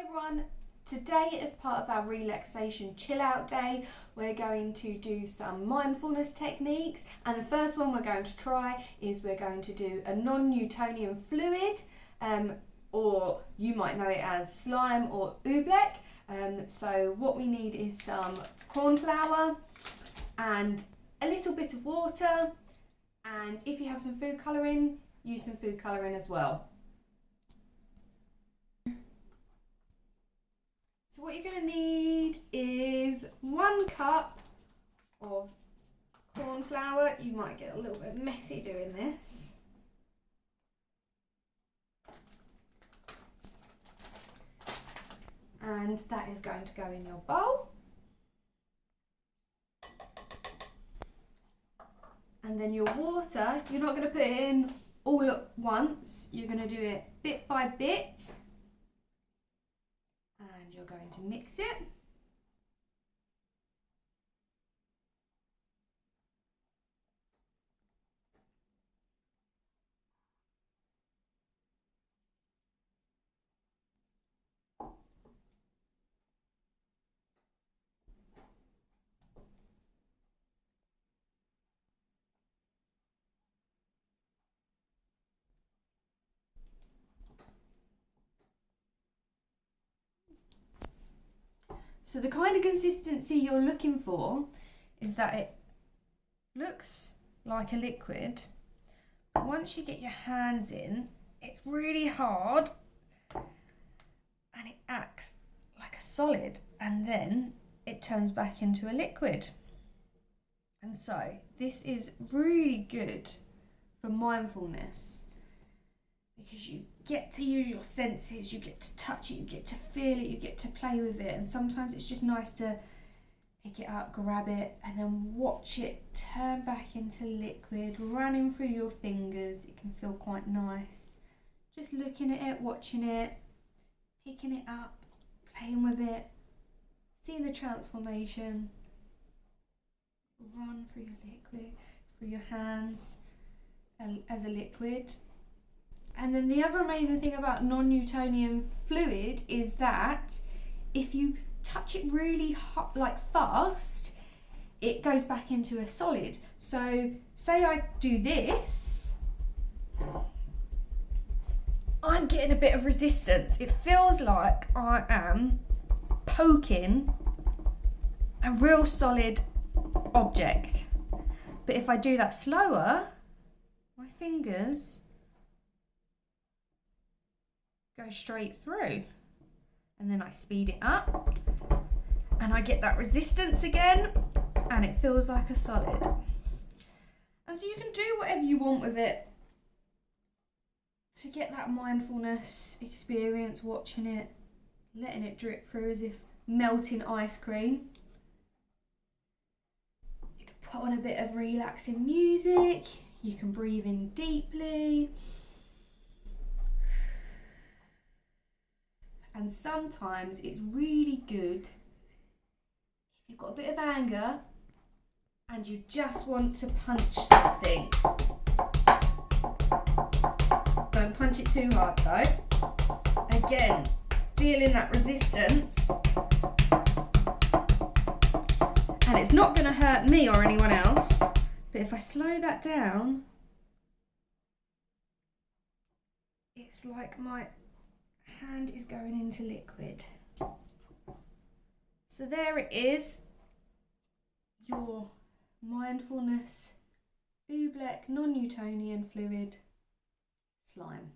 Hi everyone, today as part of our relaxation chill out day we're going to do some mindfulness techniques, and the first one we're going to try is we're going to do a non-Newtonian fluid, or you might know it as slime or oobleck. So what we need is some corn flour and a little bit of water, and if you have some food colouring, use some food colouring as well. So what you're going to need is 1 cup of corn flour. You might get a little bit messy doing this. And that is going to go in your bowl. And then your water, you're not going to put it in all at once. You're going to do it bit by bit. And you're going to mix it. So the kind of consistency you're looking for is that it looks like a liquid, but once you get your hands in, it's really hard and it acts like a solid, and then it turns back into a liquid. And so this is really good for mindfulness because you get to use your senses, you get to touch it, you get to feel it, you get to play with it, and sometimes it's just nice to pick it up, grab it, and then watch it turn back into liquid, running through your fingers. It can feel quite nice. Just looking at it, watching it, picking it up, playing with it, seeing the transformation, run through your liquid, through your hands as a liquid. And then the other amazing thing about non-Newtonian fluid is that if you touch it really hot, like fast, it goes back into a solid. So say I do this, I'm getting a bit of resistance. It feels like I am poking a real solid object. But if I do that slower, my fingers go straight through, and then I speed it up and I get that resistance again, and it feels like a solid. And so you can do whatever you want with it to get that mindfulness experience, watching it, letting it drip through as if melting ice cream. You can put on a bit of relaxing music, you can breathe in deeply. And sometimes it's really good if you've got a bit of anger and you just want to punch something. Don't punch it too hard though. Again, feeling that resistance. And it's not going to hurt me or anyone else, but if I slow that down, it's like my hand is going into liquid. So there it is, your mindfulness oobleck non-Newtonian fluid slime.